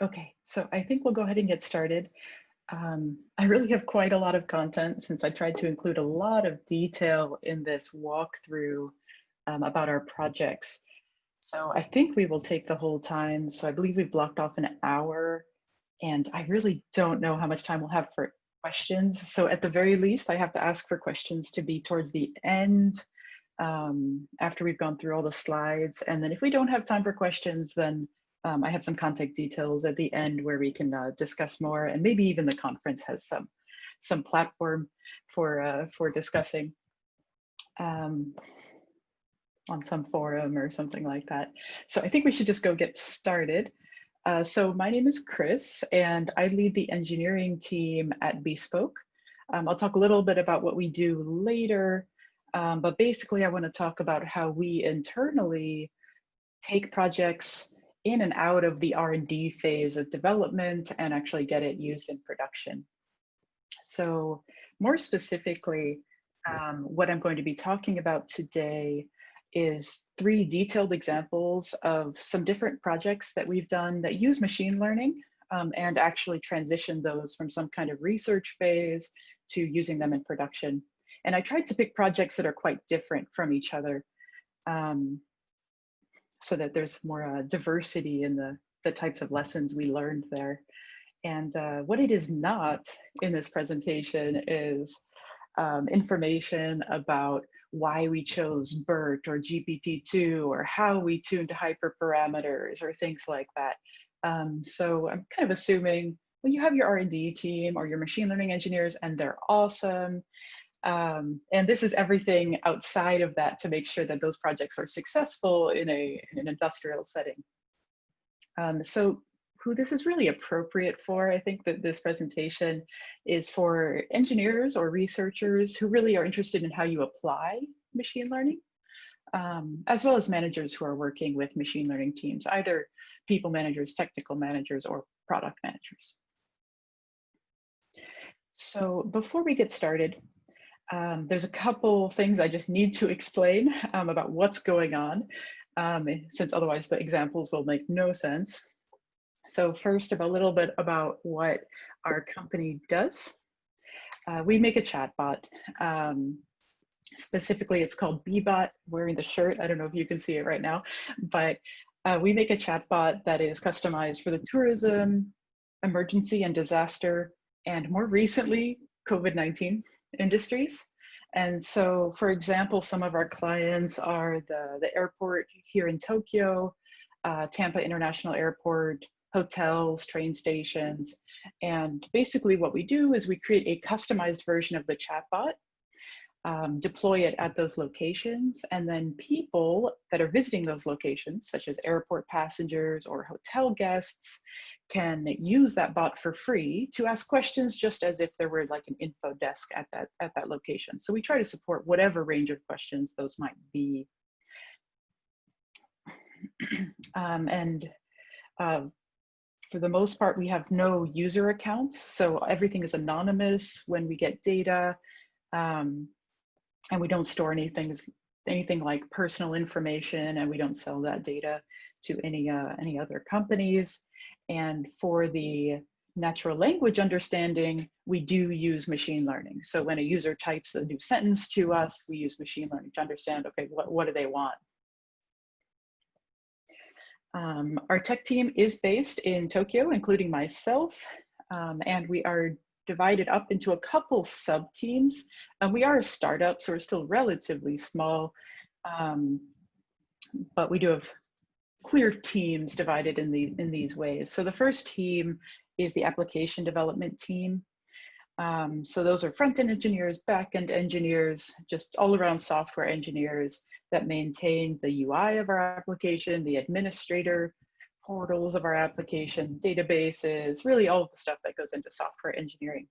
Okay, so I think we'll go ahead and get started. I really have quite a lot of content since I tried to include a lot of detail in this walkthrough about our projects. So I think we will take the whole time. So I believe we've blocked off an hour, and I really don't know how much time we'll have for questions. So at the very least, I have to ask for questions to be towards the end after we've gone through all the slides. And then if we don't have time for questions, then I have some contact details at the end where we can discuss more, and maybe even the conference has some platform for discussing um, on some forum or something like that. So I think we should just go get started. So my name is Chris, and I lead the engineering team at Bespoke. I'll talk a little bit about what we do later, but basically I want to talk about how we internally take projects in and out of the R&D phase of development and actually get it used in production. So more specifically, what I'm going to be talking about today is 3 detailed examples of some different projects that we've done that use machine learning and actually transition those from some kind of research phase to using them in production. And I tried to pick projects that are quite different from each other so that there's more diversity in the types of lessons we learned there. And what it is not in this presentation is information about why we chose BERT or GPT-2 or how we tuned hyperparameters or things like that. So I'm kind of assuming when you have your R&D team or your machine learning engineers and they're awesome, and this is everything outside of that to make sure that those projects are successful in an industrial setting. So who this is really appropriate for, I think that this presentation is for engineers or researchers who really are interested in how you apply machine learning, as well as managers who are working with machine learning teams, either people managers, technical managers, or product managers. So before we get started, there's a couple things I just need to explain about what's going on, since otherwise the examples will make no sense. So first, a little bit about what our company does. We make a chatbot. Specifically, it's called Bbot, wearing the shirt. I don't know if you can see it right now, but we make a chatbot that is customized for the tourism, emergency and disaster, and more recently, COVID-19 industries. And so, for example, some of our clients are the airport here in Tokyo, Tampa International Airport, hotels, train stations. And basically what we do is we create a customized version of the chatbot, deploy it at those locations, and then people that are visiting those locations, such as airport passengers or hotel guests, can use that bot for free to ask questions just as if there were like an info desk at that location. So we try to support whatever range of questions those might be. For the most part, we have no user accounts, so everything is anonymous when we get data, and we don't store anything like personal information, and we don't sell that data to any other companies. And for the natural language understanding, we do use machine learning. So when a user types a new sentence to us, we use machine learning to understand, okay, what do they want? Our tech team is based in Tokyo, including myself, and we are divided up into a couple sub-teams. We are a startup, so we're still relatively small, but we do have clear teams divided in these ways. So the first team is the application development team. So those are front-end engineers, back-end engineers, just all-around software engineers that maintain the UI of our application, the administrator portals of our application, databases, really all of the stuff that goes into software engineering.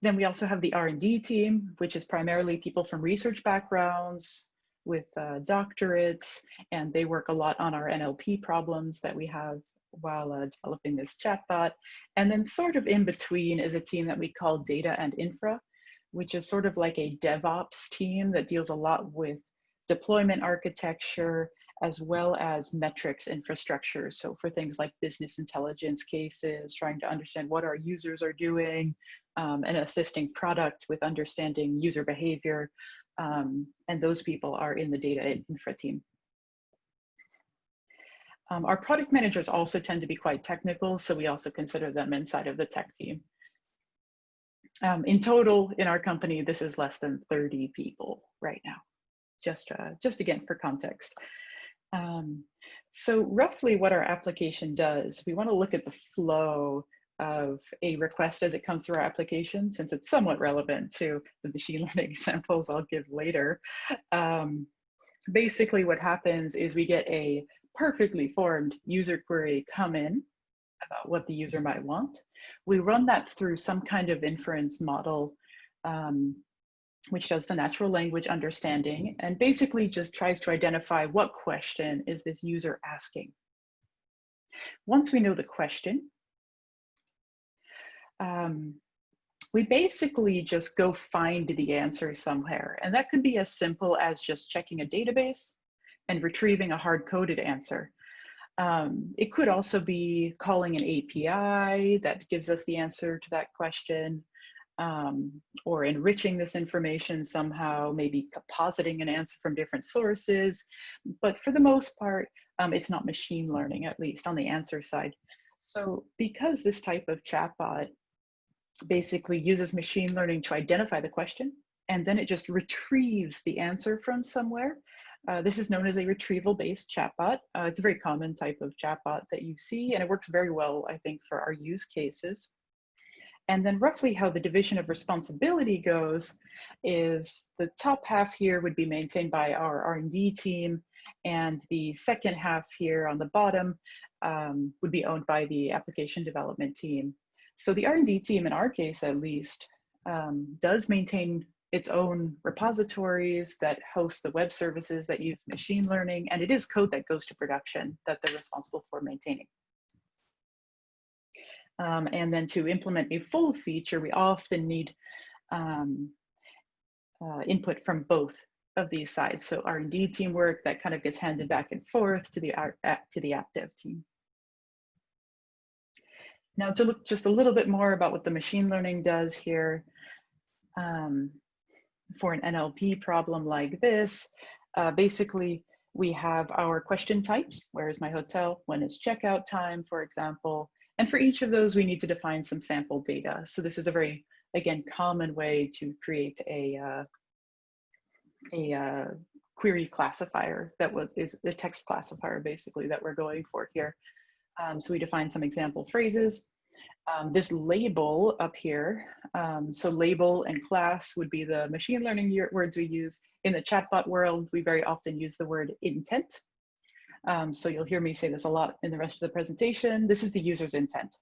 Then we also have the R&D team, which is primarily people from research backgrounds with doctorates, and they work a lot on our NLP problems that we have while developing this chatbot. And then sort of in between is a team that we call data and infra, which is sort of like a DevOps team that deals a lot with deployment architecture as well as metrics infrastructure. So for things like business intelligence cases, trying to understand what our users are doing, and assisting product with understanding user behavior. And those people are in the data infra team. Our product managers also tend to be quite technical, so we also consider them inside of the tech team. In total, in our company, this is less than 30 people right now, just again for context. So roughly what our application does, we want to look at the flow of a request as it comes through our application, since it's somewhat relevant to the machine learning examples I'll give later. Basically what happens is we get a perfectly formed user query come in about what the user might want. We run that through some kind of inference model, which does the natural language understanding and basically just tries to identify what question is this user asking. Once we know the question, we basically just go find the answer somewhere. And that could be as simple as just checking a database and retrieving a hard-coded answer. It could also be calling an API that gives us the answer to that question, or enriching this information somehow, maybe compositing an answer from different sources. But for the most part, it's not machine learning, at least on the answer side. So because this type of chatbot basically uses machine learning to identify the question, and then it just retrieves the answer from somewhere. This is known as a retrieval-based chatbot. It's a very common type of chatbot that you see, and it works very well, I think, for our use cases. And then roughly how the division of responsibility goes is the top half here would be maintained by our R&D team, and the second half here on the bottom would be owned by the application development team. So the R&D team, in our case at least, does maintain its own repositories that host the web services that use machine learning, and it is code that goes to production that they're responsible for maintaining. And then to implement a full feature, we often need input from both of these sides. So R&D teamwork that kind of gets handed back and forth to the app dev team. Now to look just a little bit more about what the machine learning does here, for an NLP problem like this, basically we have our question types. Where is my hotel? When is checkout time, for example? And for each of those, we need to define some sample data. So this is a very, again, common way to create a query classifier that is the text classifier, basically, that we're going for here. So we define some example phrases. This label up here, so label and class would be the machine learning words we use. In the chatbot world, we very often use the word intent. So you'll hear me say this a lot in the rest of the presentation. This is the user's intent.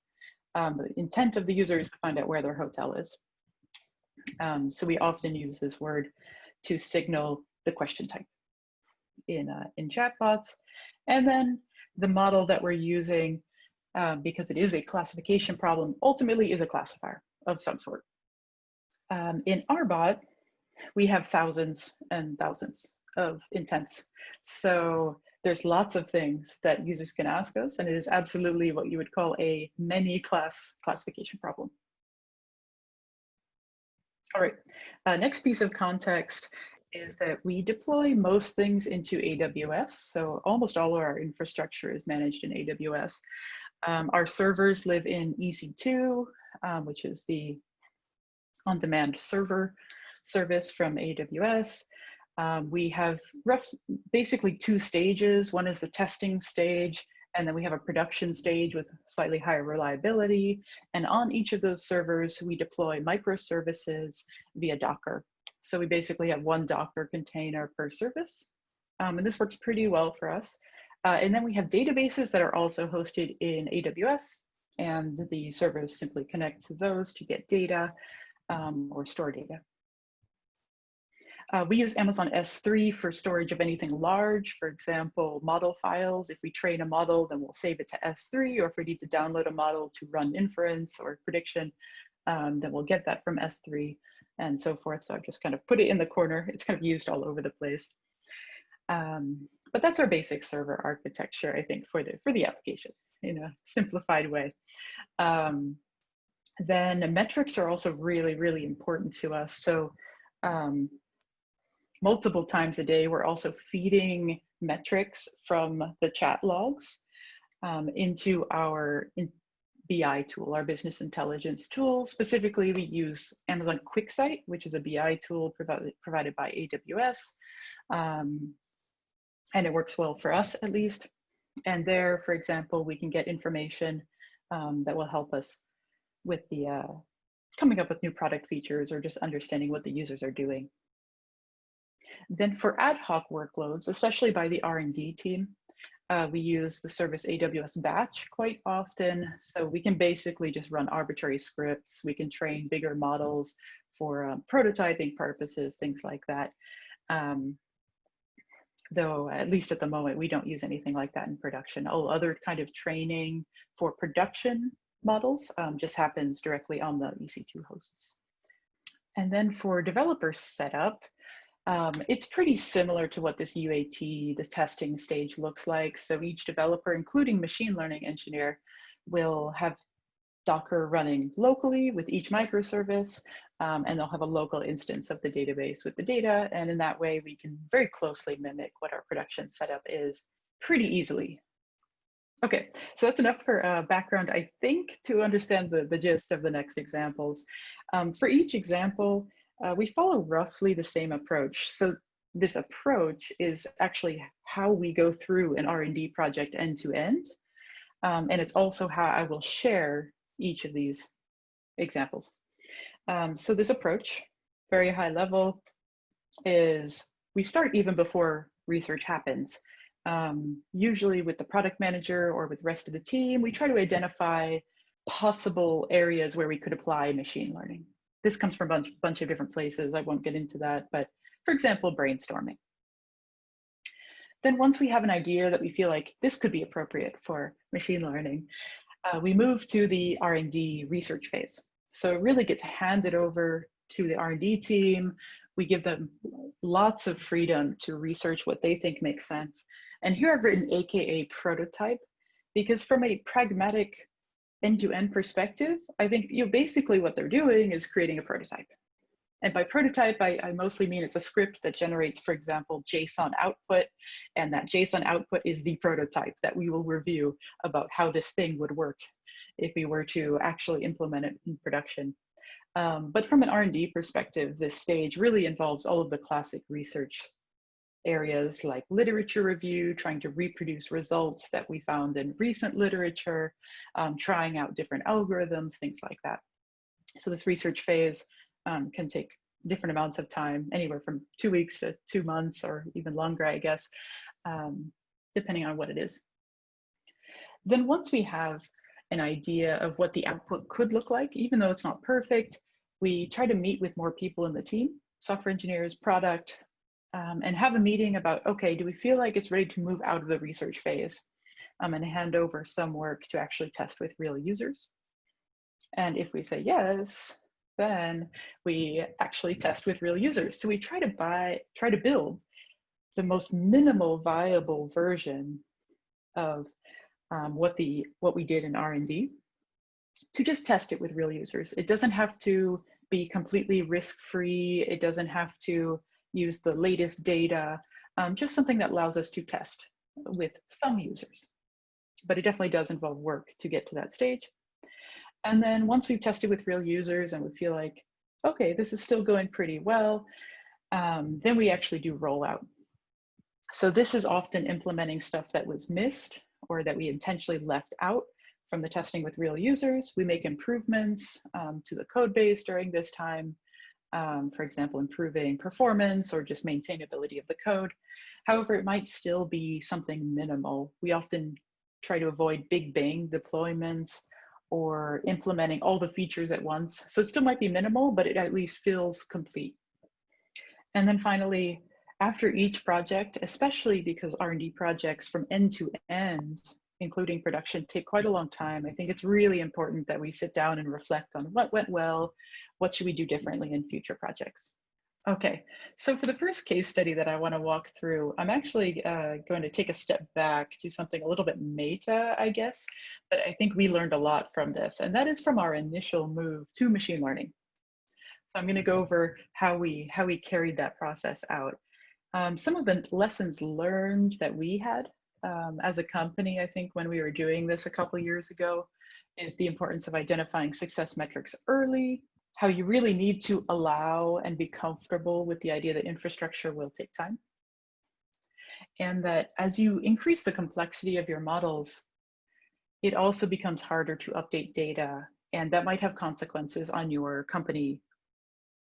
The intent of the user is to find out where their hotel is. So we often use this word to signal the question type in chatbots. And then the model that we're using, because it is a classification problem, ultimately is a classifier of some sort. In our bot, we have thousands and thousands of intents. So there's lots of things that users can ask us, and it is absolutely what you would call a many class classification problem. All right, next piece of context is that we deploy most things into AWS. So almost all of our infrastructure is managed in AWS. Our servers live in EC2, which is the on-demand server service from AWS. We have basically two stages. One is the testing stage, and then we have a production stage with slightly higher reliability. And on each of those servers, we deploy microservices via Docker. So we basically have one Docker container per service. And this works pretty well for us. And then we have databases that are also hosted in AWS, and the servers simply connect to those to get data or store data. We use Amazon S3 for storage of anything large, for example, model files. If we train a model, then we'll save it to S3, or if we need to download a model to run inference or prediction, then we'll get that from S3 and so forth. So I've just kind of put it in the corner. It's kind of used all over the place. But that's our basic server architecture, I think, for the application in a simplified way. Then metrics are also really, really important to us. So multiple times a day, we're also feeding metrics from the chat logs into our BI tool, our business intelligence tool. Specifically, we use Amazon QuickSight, which is a BI tool provided by AWS. And it works well for us, at least. And there, for example, we can get information that will help us with the coming up with new product features or just understanding what the users are doing. Then for ad hoc workloads, especially by the R&D team, we use the service AWS Batch quite often. So we can basically just run arbitrary scripts. We can train bigger models for prototyping purposes, things like that. Though at least at the moment, we don't use anything like that in production. All other kind of training for production models just happens directly on the EC2 hosts. And then for developer setup, it's pretty similar to what this UAT, this testing stage looks like. So each developer, including machine learning engineer, will have Docker running locally with each microservice, and they'll have a local instance of the database with the data. And in that way, we can very closely mimic what our production setup is pretty easily. Okay, so that's enough for background, I think, to understand the gist of the next examples. For each example, we follow roughly the same approach. So this approach is actually how we go through an R&D project end to end. And it's also how I will share each of these examples. So this approach, very high level, is we start even before research happens. Usually with the product manager or with the rest of the team, we try to identify possible areas where we could apply machine learning. This comes from a bunch of different places. I won't get into that, but for example, brainstorming. Then once we have an idea that we feel like this could be appropriate for machine learning, we move to the R&D research phase. So it really gets handed over to the R&D team. We give them lots of freedom to research what they think makes sense. And here I've written AKA prototype, because from a pragmatic end-to-end perspective, I think basically what they're doing is creating a prototype. And by prototype, I mostly mean it's a script that generates, for example, JSON output, and that JSON output is the prototype that we will review about how this thing would work if we were to actually implement it in production. But from an R&D perspective, this stage really involves all of the classic research areas like literature review, trying to reproduce results that we found in recent literature, trying out different algorithms, things like that. So this research phase can take different amounts of time, anywhere from 2 weeks to 2 months, or even longer, I guess, depending on what it is. Then once we have an idea of what the output could look like, even though it's not perfect, we try to meet with more people in the team, software engineers, product, and have a meeting about, okay, do we feel like it's ready to move out of the research phase and hand over some work to actually test with real users? And if we say yes, then we actually test with real users. So we try to build the most minimal viable version of what we did in R&D to just test it with real users. It doesn't have to be completely risk-free. It doesn't have to use the latest data, just something that allows us to test with some users. But it definitely does involve work to get to that stage. And then once we've tested with real users and we feel like, okay, this is still going pretty well, then we actually do rollout. So this is often implementing stuff that was missed or that we intentionally left out from the testing with real users. We make improvements to the code base during this time. For example, improving performance or just maintainability of the code. However, it might still be something minimal. We often try to avoid big bang deployments or implementing all the features at once. So it still might be minimal, but it at least feels complete. And then finally, after each project, especially because R&D projects from end to end, including production, take quite a long time, I think it's really important that we sit down and reflect on what went well, what should we do differently in future projects. Okay, so for the first case study that I want to walk through, I'm actually going to take a step back to something a little bit meta, I guess, but I think we learned a lot from this, and that is from our initial move to machine learning. So I'm going to go over how we carried that process out. Some of the lessons learned that we had as a company, I think, when we were doing this a couple years ago, is the importance of identifying success metrics early, how you really need to allow and be comfortable with the idea that infrastructure will take time, and that as you increase the complexity of your models, it also becomes harder to update data, and that might have consequences on your company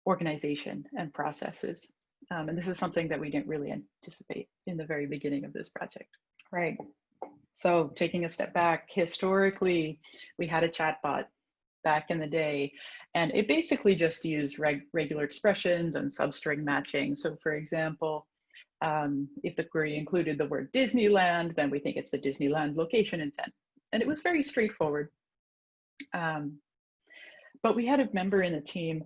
organization and processes. And this is something that we didn't really anticipate in the very beginning of this project. Right. So taking a step back, historically, we had a chatbot back in the day, and it basically just used regular expressions and substring matching. So for example, if the query included the word Disneyland, then we think it's the Disneyland location intent. And it was very straightforward. But we had a member in the team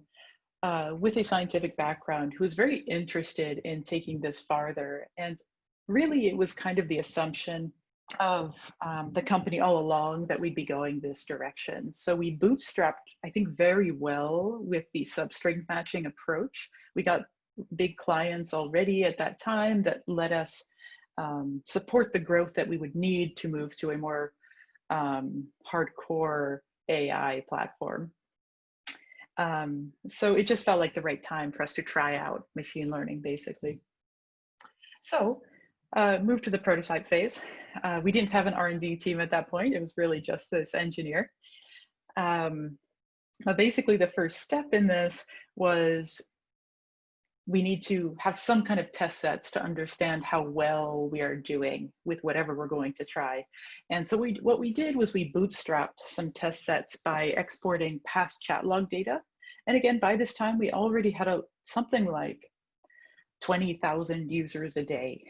with a scientific background who was very interested in taking this farther. And really, it was kind of the assumption of the company all along that we'd be going this direction. So we bootstrapped, I think, very well with the substring matching approach. We got big clients already at that time that let us support the growth that we would need to move to a more hardcore AI platform. So it just felt like the right time for us to try out machine learning, basically. So moved to the prototype phase. We didn't have an R&D team at that point. It was really just this engineer. But basically the first step in this was we need to have some kind of test sets to understand how well we are doing with whatever we're going to try. And so what we did was we bootstrapped some test sets by exporting past chat log data. And again, by this time, we already had something like 20,000 users a day.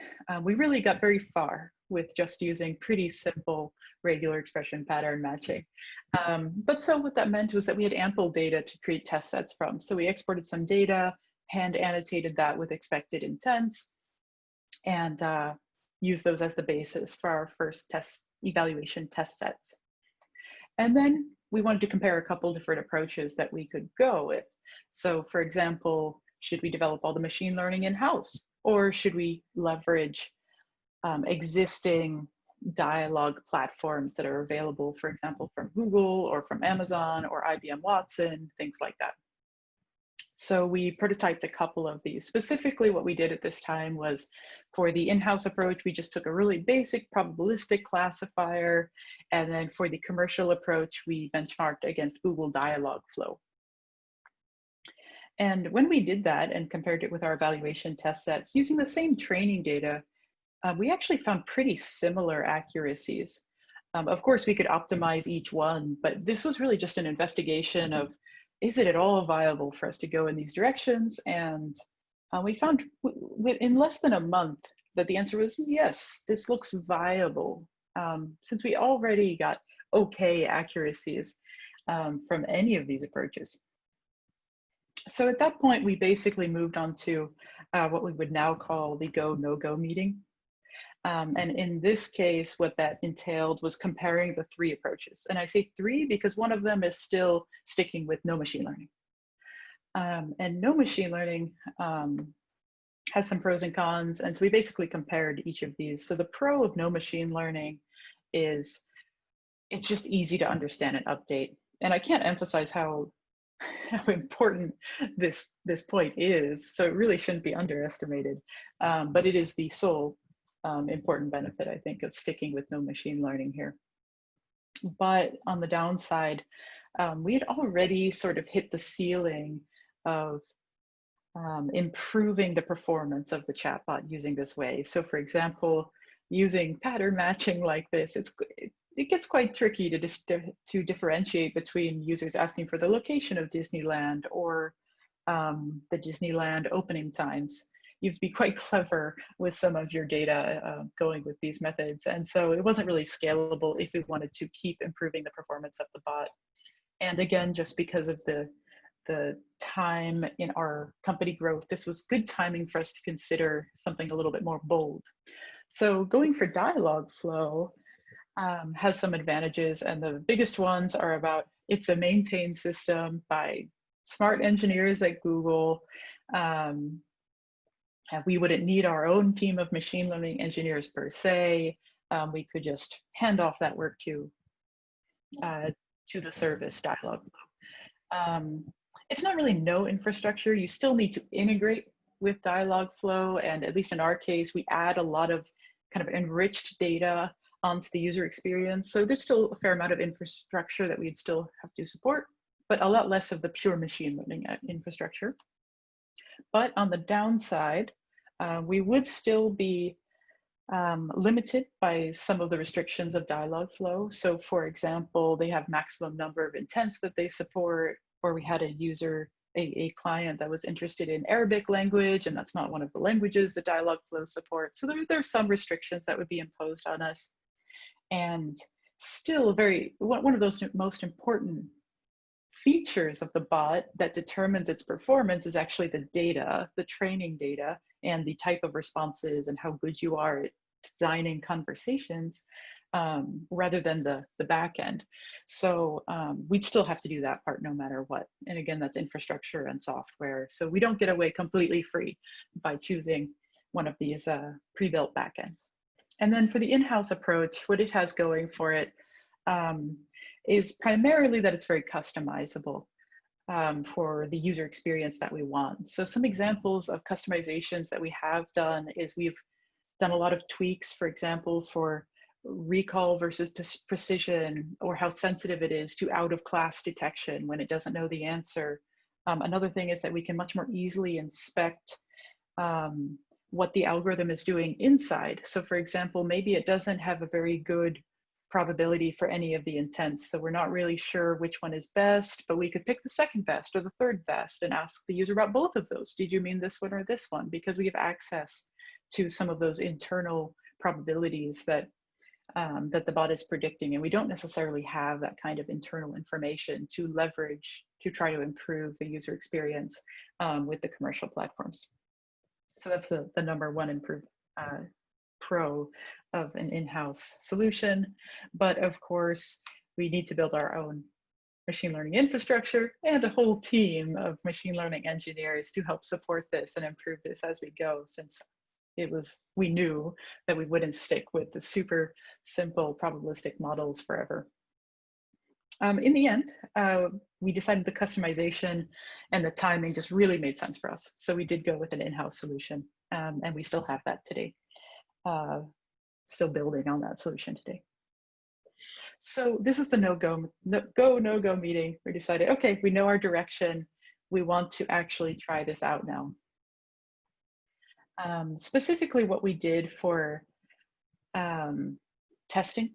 We really got very far with just using pretty simple regular expression pattern matching. But so what that meant was that we had ample data to create test sets from. So we exported some data, hand annotated that with expected intents, and use those as the basis for our first evaluation test sets. And then we wanted to compare a couple different approaches that we could go with. So for example, should we develop all the machine learning in-house, or should we leverage existing dialogue platforms that are available, for example, from Google or from Amazon or IBM Watson, things like that. So we prototyped a couple of these. Specifically, what we did at this time was for the in-house approach, we just took a really basic probabilistic classifier. And then for the commercial approach, we benchmarked against Google Dialogflow. And when we did that and compared it with our evaluation test sets using the same training data, we actually found pretty similar accuracies. Of course, we could optimize each one, but this was really just an investigation of, is it at all viable for us to go in these directions? And we found in less than a month that the answer was yes, this looks viable. Since we already got okay accuracies from any of these approaches. So at that point, we basically moved on to what we would now call the go, no-go meeting. And in this case, what that entailed was comparing the three approaches. And I say three because one of them is still sticking with no machine learning. And no machine learning has some pros and cons. And so we basically compared each of these. So the pro of no machine learning is it's just easy to understand and update. And I can't emphasize how important this point is. So it really shouldn't be underestimated. But it is the sole important benefit, I think, of sticking with no machine learning here. But on the downside, we had already sort of hit the ceiling of improving the performance of the chatbot using this way. So for example, using pattern matching like this, it gets quite tricky to differentiate between users asking for the location of Disneyland or the Disneyland opening times. You have to be quite clever with some of your data going with these methods. And so it wasn't really scalable if we wanted to keep improving the performance of the bot. And again, just because of the the time in our company growth, this was good timing for us to consider something a little bit more bold. So going for Dialogflow has some advantages, and the biggest ones are about it's a maintained system by smart engineers at Google. And we wouldn't need our own team of machine learning engineers per se. We could just hand off that work to the service Dialogflow. It's not really no infrastructure. You still need to integrate with Dialogflow, and at least in our case, we add a lot of kind of enriched data onto the user experience. So there's still a fair amount of infrastructure that we'd still have to support, but a lot less of the pure machine learning infrastructure. But on the downside, we would still be limited by some of the restrictions of Dialogflow. So for example, they have maximum number of intents that they support, or we had a user, a client that was interested in Arabic language, and that's not one of the languages that Dialogflow supports. So there are some restrictions that would be imposed on us. And still one of those most important features of the bot that determines its performance is actually the data, the training data, and the type of responses and how good you are at designing conversations, rather than the back end. So we'd still have to do that part no matter what. And again, that's infrastructure and software. So we don't get away completely free by choosing one of these pre-built backends. And then for the in-house approach, what it has going for it is primarily that it's very customizable for the user experience that we want. So some examples of customizations that we have done is we've done a lot of tweaks, for example, for recall versus precision, or how sensitive it is to out of class detection when it doesn't know the answer. Another thing is that we can much more easily inspect what the algorithm is doing inside. So for example, maybe it doesn't have a very good probability for any of the intents. So we're not really sure which one is best, but we could pick the second best or the third best and ask the user about both of those. Did you mean this one or this one? Because we have access to some of those internal probabilities that that the bot is predicting, and we don't necessarily have that kind of internal information to leverage to try to improve the user experience with the commercial platforms. So that's the number one pro of an in-house solution. But of course, we need to build our own machine learning infrastructure and a whole team of machine learning engineers to help support this and improve this as we go, since we knew that we wouldn't stick with the super simple probabilistic models forever. In the end, we decided the customization and the timing just really made sense for us. So we did go with an in-house solution, and we still have that today. Still building on that solution today. So this is the no-go meeting. We decided, okay, we know our direction. We want to actually try this out now. Specifically what we did for testing.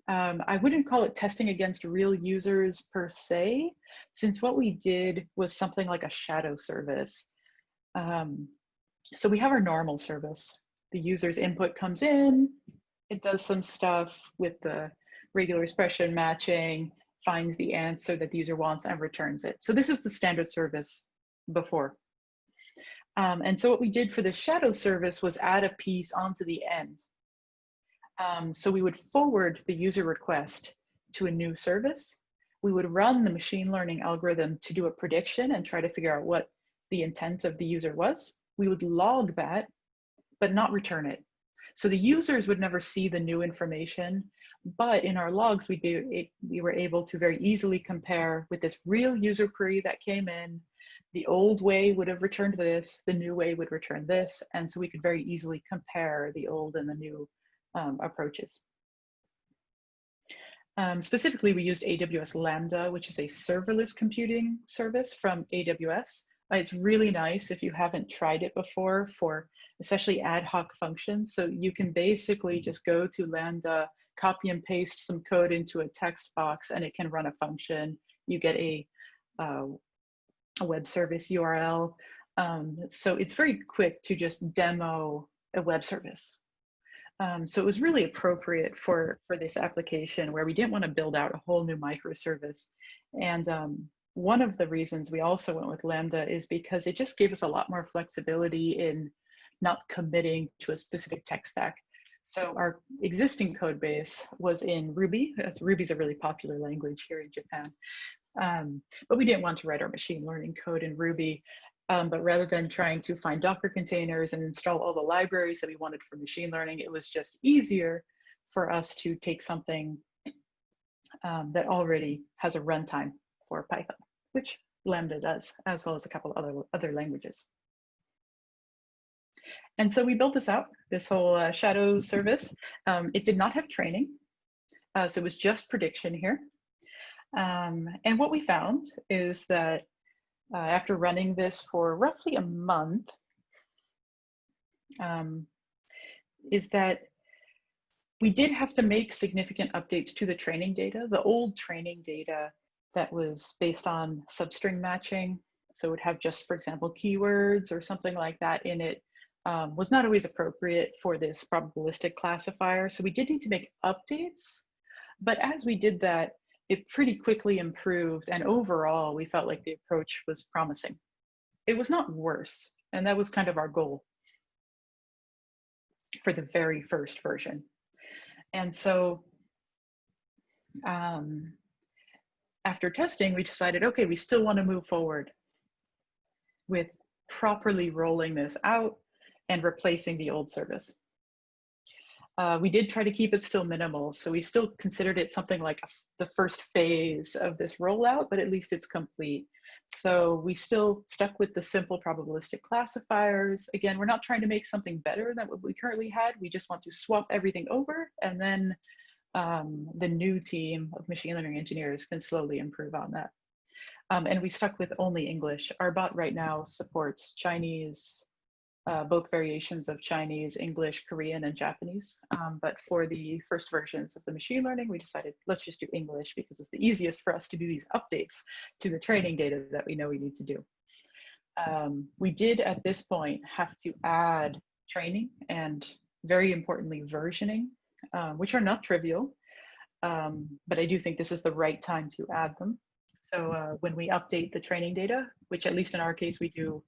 I wouldn't call it testing against real users per se, since what we did was something like a shadow service. So we have our normal service. The user's input comes in, it does some stuff with the regular expression matching, finds the answer that the user wants and returns it. So this is the standard service before. And so what we did for the shadow service was add a piece onto the end. So we would forward the user request to a new service. We would run the machine learning algorithm to do a prediction and try to figure out what the intent of the user was. We would log that, but not return it. So the users would never see the new information, but in our logs, we were able to very easily compare with this real user query that came in. The old way would have returned this, the new way would return this. And so we could very easily compare the old and the new approaches. Specifically, we used AWS Lambda, which is a serverless computing service from AWS. It's really nice if you haven't tried it before for especially ad hoc functions. So you can basically just go to Lambda, copy and paste some code into a text box, and it can run a function. You get a web service URL. So it's very quick to just demo a web service. So it was really appropriate for this application where we didn't want to build out a whole new microservice. And one of the reasons we also went with Lambda is because it just gave us a lot more flexibility in not committing to a specific tech stack. So our existing code base was in Ruby, as Ruby's a really popular language here in Japan. But we didn't want to write our machine learning code in Ruby. But rather than trying to find Docker containers and install all the libraries that we wanted for machine learning, it was just easier for us to take something that already has a runtime for Python, which Lambda does, as well as a couple other languages. And so we built this out, this whole shadow service. It did not have training, so it was just prediction here. And what we found is that after running this for roughly a month, is that we did have to make significant updates to the training data. The old training data that was based on substring matching, so it would have just, for example, keywords or something like that in it, was not always appropriate for this probabilistic classifier. So we did need to make updates, but as we did that, it pretty quickly improved, and overall, we felt like the approach was promising. It was not worse, and that was kind of our goal for the very first version. And so after testing, we decided, okay, we still want to move forward with properly rolling this out and replacing the old service. We did try to keep it still minimal, so we still considered it something like the first phase of this rollout, but at least it's complete. So we still stuck with the simple probabilistic classifiers. Again, we're not trying to make something better than what we currently had. We just want to swap everything over, and then the new team of machine learning engineers can slowly improve on that. And we stuck with only English. Our bot right now supports Chinese, both variations of Chinese, English, Korean, and Japanese. But for the first versions of the machine learning, we decided let's just do English because it's the easiest for us to do these updates to the training data that we know we need to do. We did at this point have to add training and, very importantly, versioning, which are not trivial, but I do think this is the right time to add them. So when we update the training data, which at least in our case we do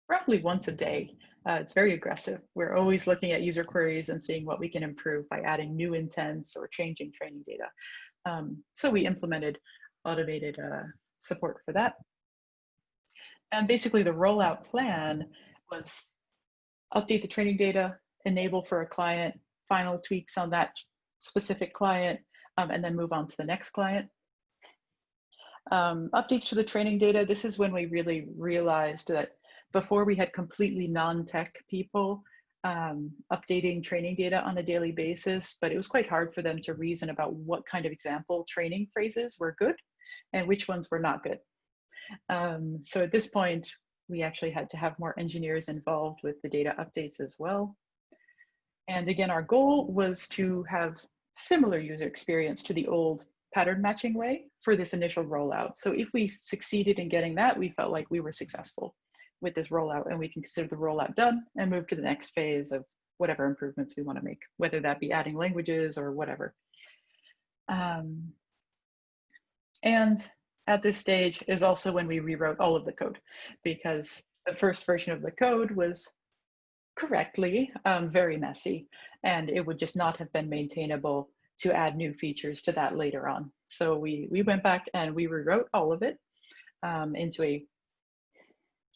roughly once a day, it's very aggressive. We're always looking at user queries and seeing what we can improve by adding new intents or changing training data. So we implemented automated support for that. And basically the rollout plan was update the training data, enable for a client, final tweaks on that specific client, and then move on to the next client. Updates to the training data, this is when we really realized that before we had completely non-tech people updating training data on a daily basis, but it was quite hard for them to reason about what kind of example training phrases were good and which ones were not good. So at this point, we actually had to have more engineers involved with the data updates as well. And again, our goal was to have similar user experience to the old pattern matching way for this initial rollout. So if we succeeded in getting that, we felt like we were successful with this rollout, and we can consider the rollout done and move to the next phase of whatever improvements we want to make, whether that be adding languages or whatever. And at this stage is also when we rewrote all of the code, because the first version of the code was correctly very messy, and it would just not have been maintainable to add new features to that later on. So we went back and we rewrote all of it into a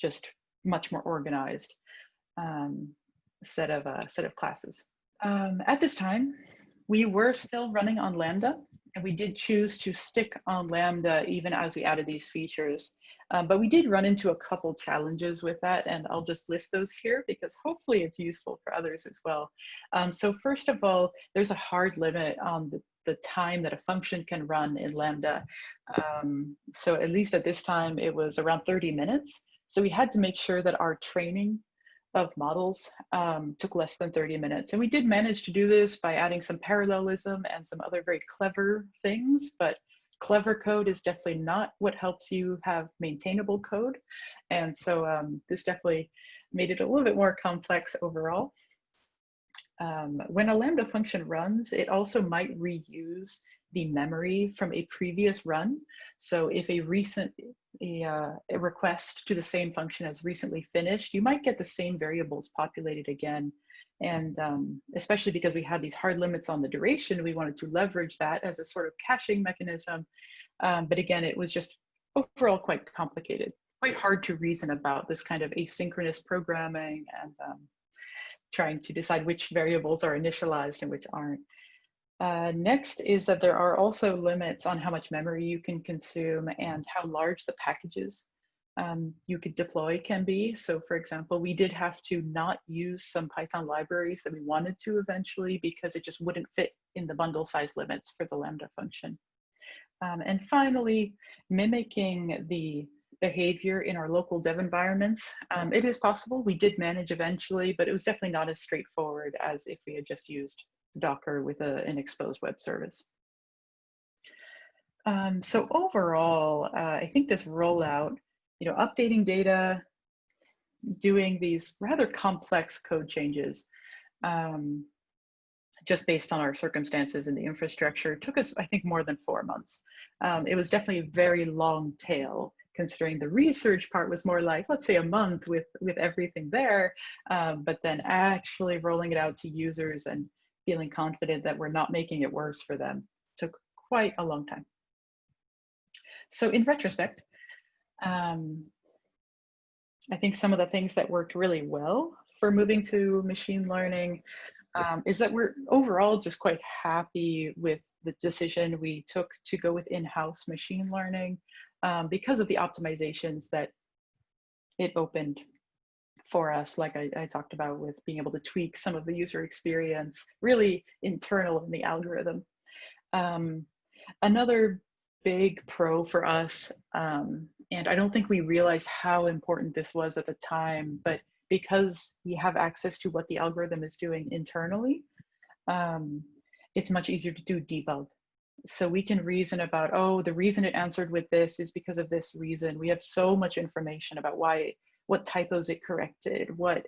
just much more organized set of classes. At this time, we were still running on Lambda, and we did choose to stick on Lambda even as we added these features. But we did run into a couple challenges with that, and I'll just list those here because hopefully it's useful for others as well. So first of all, there's a hard limit on the time that a function can run in Lambda. So at least at this time, it was around 30 minutes. So we had to make sure that our training of models took less than 30 minutes. And we did manage to do this by adding some parallelism and some other very clever things, but clever code is definitely not what helps you have maintainable code. And so this definitely made it a little bit more complex overall. when a Lambda function runs, it also might reuse the memory from a previous run. So if a request to the same function has recently finished, you might get the same variables populated again. And especially because we had these hard limits on the duration, we wanted to leverage that as a sort of caching mechanism. But again, it was just overall quite complicated, quite hard to reason about this kind of asynchronous programming and trying to decide which variables are initialized and which aren't. Next is that there are also limits on how much memory you can consume and how large the packages you could deploy can be. So for example, we did have to not use some Python libraries that we wanted to eventually because it just wouldn't fit in the bundle size limits for the Lambda function. And finally, mimicking the behavior in our local dev environments. It is possible, we did manage eventually, but it was definitely not as straightforward as if we had just used Docker with an exposed web service. So overall, I think this rollout, updating data, doing these rather complex code changes, just based on our circumstances in the infrastructure, took us, I think, more than 4 months. It was definitely a very long tail, considering the research part was more like, let's say, a month with everything there, but then actually rolling it out to users and feeling confident that we're not making it worse for them took quite a long time. So in retrospect, I think some of the things that worked really well for moving to machine learning is that we're overall just quite happy with the decision we took to go with in-house machine learning because of the optimizations that it opened for us, like I talked about, with being able to tweak some of the user experience, really internal in the algorithm. Another big pro for us, and I don't think we realized how important this was at the time, but because we have access to what the algorithm is doing internally, it's much easier to do debug. So we can reason about, oh, the reason it answered with this is because of this reason. We have so much information about what typos it corrected, what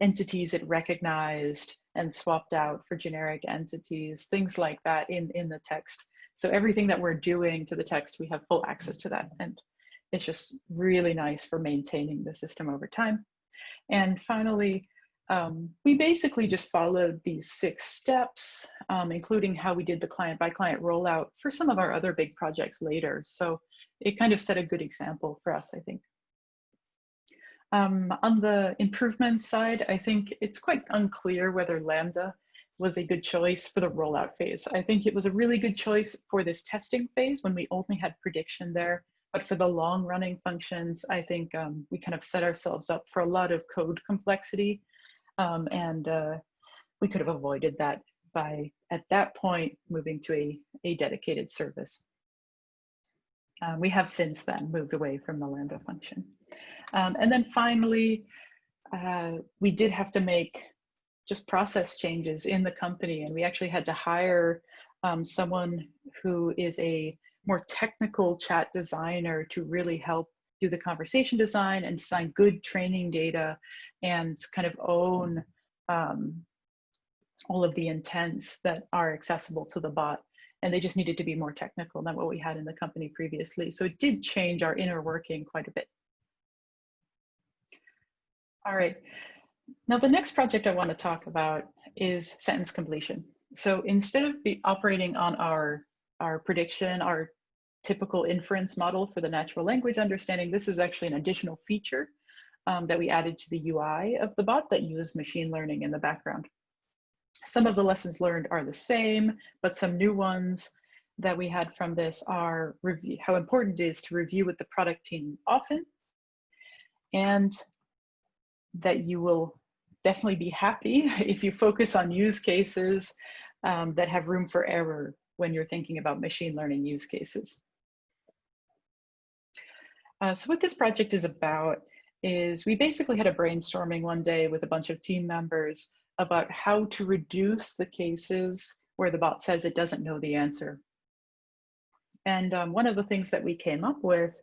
entities it recognized and swapped out for generic entities, things like that in the text. So everything that we're doing to the text, we have full access to that. And it's just really nice for maintaining the system over time. And finally, we basically just followed these 6 steps, including how we did the client-by-client rollout for some of our other big projects later. So it kind of set a good example for us, I think. On the improvement side, I think it's quite unclear whether Lambda was a good choice for the rollout phase. I think it was a really good choice for this testing phase when we only had prediction there. But for the long running functions, I think we kind of set ourselves up for a lot of code complexity. And we could have avoided that by, at that point, moving to a dedicated service. We have since then moved away from the Lambda function. And then finally, we did have to make just process changes in the company. And we actually had to hire someone who is a more technical chat designer to really help do the conversation design and design good training data and kind of own all of the intents that are accessible to the bot. And they just needed to be more technical than what we had in the company previously. So it did change our inner working quite a bit. All right, now the next project I want to talk about is sentence completion. So instead of operating on our prediction, our typical inference model for the natural language understanding, this is actually an additional feature that we added to the UI of the bot that uses machine learning in the background. Some of the lessons learned are the same, but some new ones that we had from this are how important it is to review with the product team often, and that you will definitely be happy if you focus on use cases that have room for error when you're thinking about machine learning use cases. So what this project is about is we basically had a brainstorming one day with a bunch of team members about how to reduce the cases where the bot says it doesn't know the answer. And one of the things that we came up with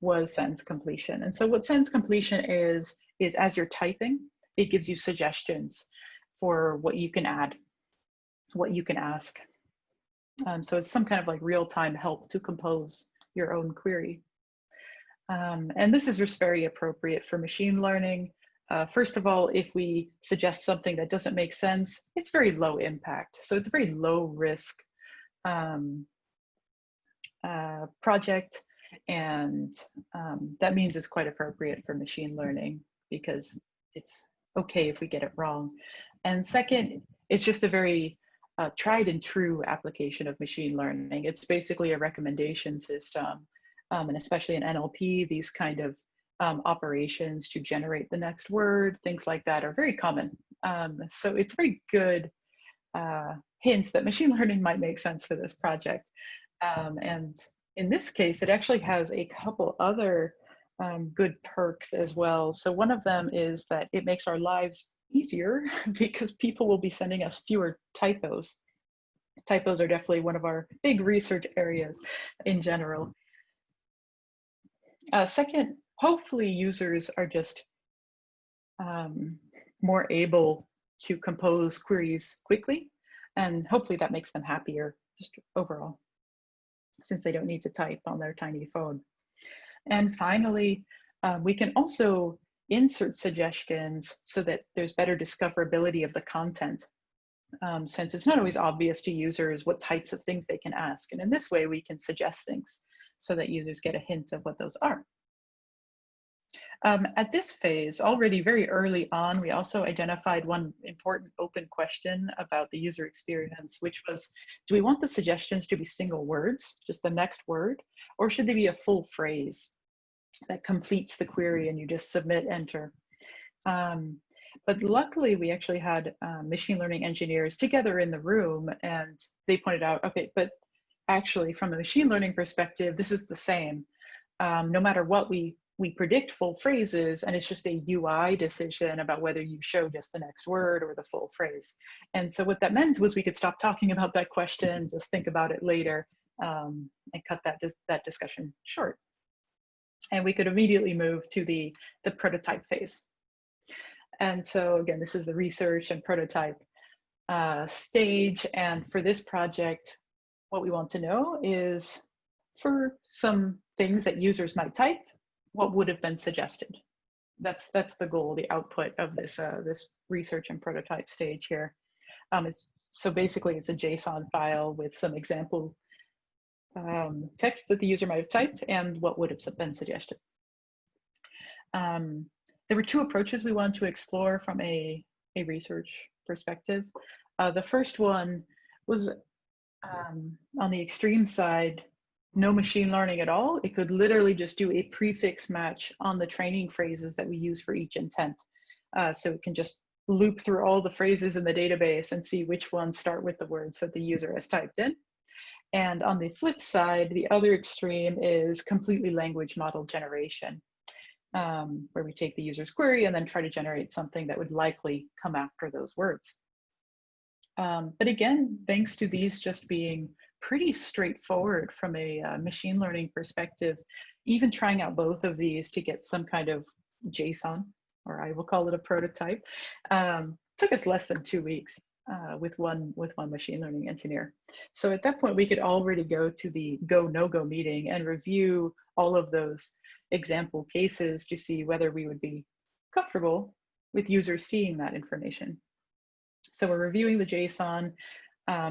was sentence completion. And so what sentence completion is as you're typing, it gives you suggestions for what you can add, what you can ask. So it's some kind of like real-time help to compose your own query. And this is just very appropriate for machine learning. First of all, if we suggest something that doesn't make sense, it's very low impact. So it's a very low risk project. And that means it's quite appropriate for machine learning because it's okay if we get it wrong. And second, it's just a very tried and true application of machine learning. It's basically a recommendation system. And especially in NLP, these kind of operations to generate the next word, things like that are very common. So it's a very good hint that machine learning might make sense for this project. And in this case, it actually has a couple other good perks as well. So one of them is that it makes our lives easier because people will be sending us fewer typos. Typos are definitely one of our big research areas in general. Second, hopefully users are just more able to compose queries quickly, and hopefully that makes them happier just overall, since they don't need to type on their tiny phone. And finally, we can also insert suggestions so that there's better discoverability of the content, since it's not always obvious to users what types of things they can ask. And in this way, we can suggest things so that users get a hint of what those are. At this phase, already very early on, we also identified one important open question about the user experience, which was, do we want the suggestions to be single words, just the next word, or should they be a full phrase that completes the query and you just submit, enter? But luckily, we actually had machine learning engineers together in the room, and they pointed out, okay, but actually from a machine learning perspective, this is the same. No matter what we predict full phrases, and it's just a UI decision about whether you show just the next word or the full phrase. And so what that meant was we could stop talking about that question, just think about it later, and cut that discussion short. And we could immediately move to the prototype phase. And so again, this is the research and prototype stage. And for this project, what we want to know is, for some things that users might type, what would have been suggested? That's the goal, the output of this this research and prototype stage here. So basically, it's a JSON file with some example text that the user might have typed and what would have been suggested. There were two approaches we wanted to explore from a research perspective. The first one was on the extreme side, no machine learning at all. It could literally just do a prefix match on the training phrases that we use for each intent. So it can just loop through all the phrases in the database and see which ones start with the words that the user has typed in. And on the flip side, the other extreme is completely language model generation, where we take the user's query and then try to generate something that would likely come after those words. But again, thanks to these just being pretty straightforward from a machine learning perspective, even trying out both of these to get some kind of JSON, or I will call it a prototype, took us less than 2 weeks with one machine learning engineer. So at that point, we could already go to the go, no-go meeting and review all of those example cases to see whether we would be comfortable with users seeing that information. So we're reviewing the JSON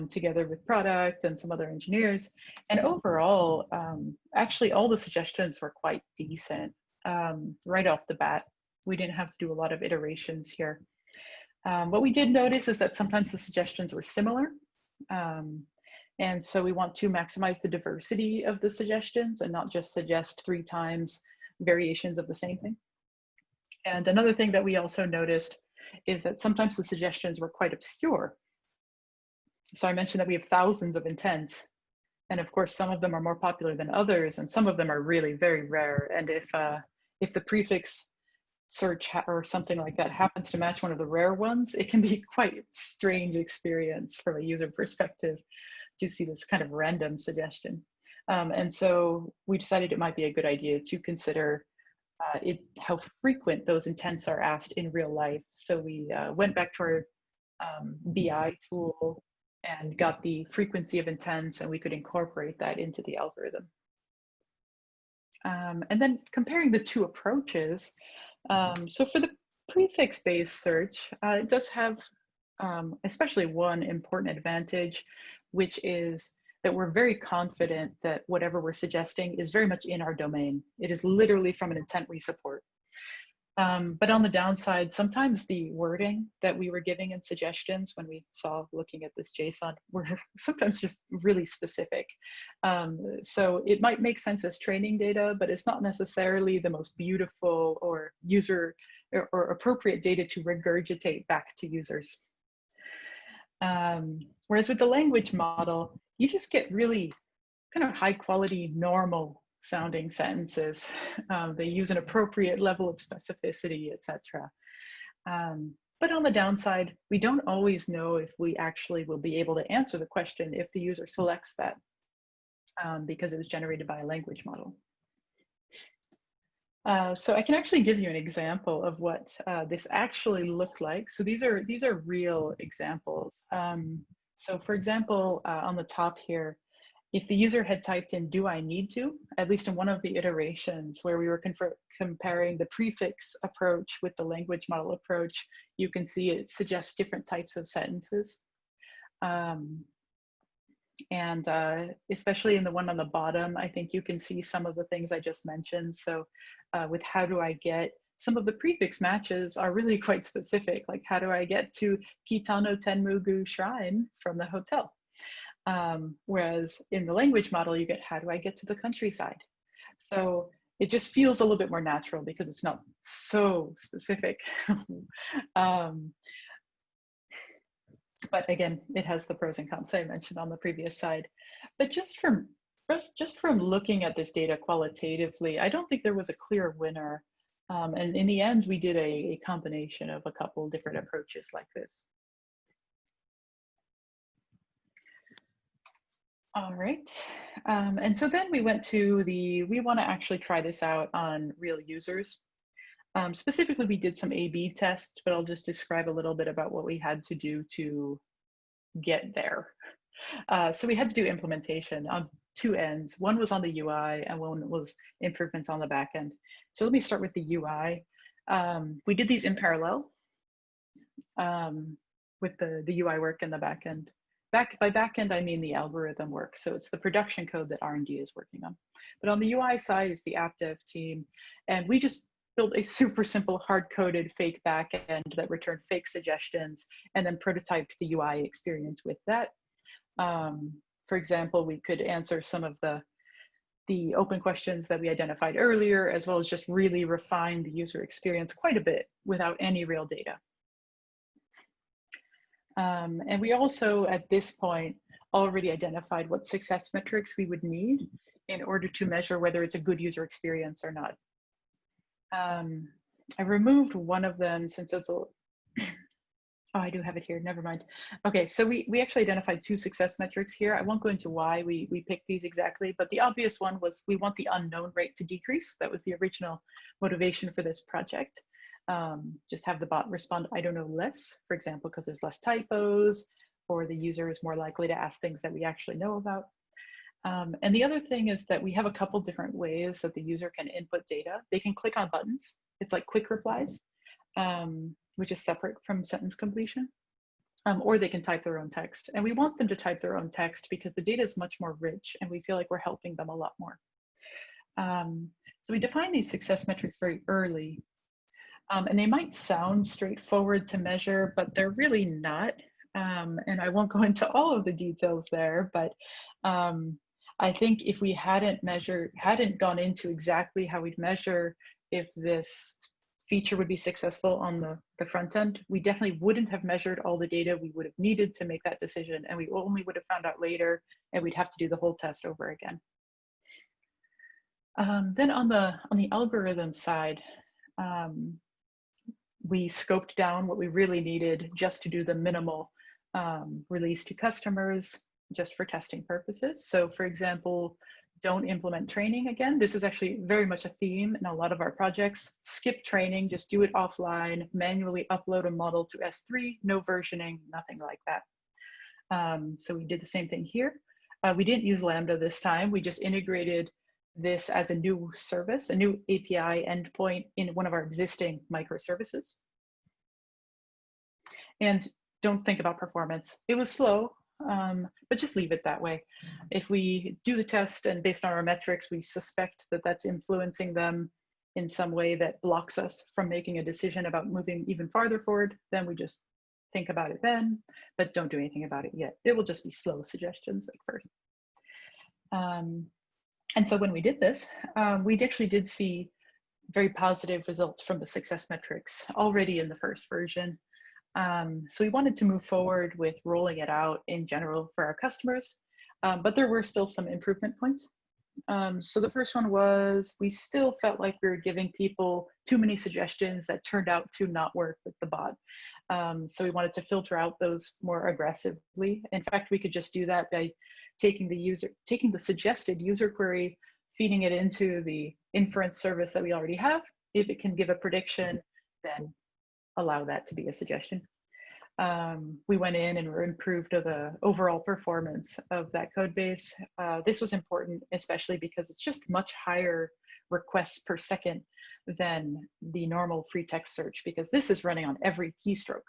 together with product and some other engineers. And overall, actually all the suggestions were quite decent right off the bat. We didn't have to do a lot of iterations here. What we did notice is that sometimes the suggestions were similar. And so we want to maximize the diversity of the suggestions and not just suggest 3 times variations of the same thing. And another thing that we also noticed is that sometimes the suggestions were quite obscure. So I mentioned that we have thousands of intents. And of course, some of them are more popular than others, and some of them are really very rare. And if the prefix search or something like that happens to match one of the rare ones, it can be quite a strange experience from a user perspective to see this kind of random suggestion. And so we decided it might be a good idea to consider how frequent those intents are asked in real life. So we went back to our BI tool and got the frequency of intents, and we could incorporate that into the algorithm. And then comparing the two approaches. So for the prefix-based search, it does have especially one important advantage, which is that we're very confident that whatever we're suggesting is very much in our domain. It is literally from an intent we support. But on the downside, sometimes the wording that we were giving in suggestions when we saw looking at this JSON were sometimes just really specific. So it might make sense as training data, but it's not necessarily the most beautiful or user or appropriate data to regurgitate back to users. Whereas with the language model, you just get really kind of high quality, normal sounding sentences. They use an appropriate level of specificity, etc. But on the downside, we don't always know if we actually will be able to answer the question if the user selects that, because it was generated by a language model. So I can actually give you an example of what this actually looked like. So these are real examples. So for example, on the top here, if the user had typed in, "do I need to?" at least in one of the iterations where we were comparing the prefix approach with the language model approach, you can see it suggests different types of sentences. And especially in the one on the bottom, I think you can see some of the things I just mentioned. So with "how do I get," some of the prefix matches are really quite specific, like "how do I get to Kitano Tenmugu Shrine from the hotel?" Whereas in the language model, you get "how do I get to the countryside?" So it just feels a little bit more natural because it's not so specific. But again, it has the pros and cons I mentioned on the previous slide. But just from looking at this data qualitatively, I don't think there was a clear winner. And in the end, we did a combination of a couple different approaches like this. All right. And so then we went to we want to actually try this out on real users. Specifically, we did some A/B tests, but I'll just describe a little bit about what we had to do to get there. So we had to do implementation on two ends. One was on the UI and one was improvements on the back end. So let me start with the UI. We did these in parallel with the UI work and the back end. By back end, I mean the algorithm work. So it's the production code that R&D is working on. But on the UI side is the app dev team. And we just built a super simple hard-coded fake backend that returned fake suggestions and then prototyped the UI experience with that. For example, we could answer some of the open questions that we identified earlier, as well as just really refine the user experience quite a bit without any real data. And we also, at this point, already identified what success metrics we would need in order to measure whether it's a good user experience or not. I removed one of them since it's a, oh, I do have it here, never mind. Okay, so we actually identified two success metrics here. I won't go into why we picked these exactly, but the obvious one was we want the unknown rate to decrease. That was the original motivation for this project. Just have the bot respond, "I don't know," less, for example, because there's less typos, or the user is more likely to ask things that we actually know about. And the other thing is that we have a couple different ways that the user can input data. They can click on buttons. It's like quick replies, which is separate from sentence completion, or they can type their own text. And we want them to type their own text because the data is much more rich and we feel like we're helping them a lot more. So we define these success metrics very early. And they might sound straightforward to measure, but they're really not. And I won't go into all of the details there, but I think if we hadn't gone into exactly how we'd measure if this feature would be successful on the front end, we definitely wouldn't have measured all the data we would have needed to make that decision, and we only would have found out later, and we'd have to do the whole test over again. Then on the algorithm side, we scoped down what we really needed just to do the minimal release to customers, just for testing purposes. So for example, don't implement training again. This is actually very much a theme in a lot of our projects. Skip training, just do it offline, manually upload a model to S3, no versioning, nothing like that. So we did the same thing here. We didn't use Lambda this time. We just integrated this as a new service, a new API endpoint in one of our existing microservices. And don't think about performance. It was slow, but just leave it that way. If we do the test and based on our metrics, we suspect that that's influencing them in some way that blocks us from making a decision about moving even farther forward, then we just think about it then, but don't do anything about it yet. It will just be slow suggestions at first. And so when we did this, we actually did see very positive results from the success metrics already in the first version. So we wanted to move forward with rolling it out in general for our customers, but there were still some improvement points. So the first one was we still felt like we were giving people too many suggestions that turned out to not work with the bot. So we wanted to filter out those more aggressively. In fact, we could just do that by taking the suggested user query, feeding it into the inference service that we already have. If it can give a prediction, then allow that to be a suggestion. We went in and improved the overall performance of that code base. This was important, especially because it's just much higher requests per second than the normal free text search, because this is running on every keystroke.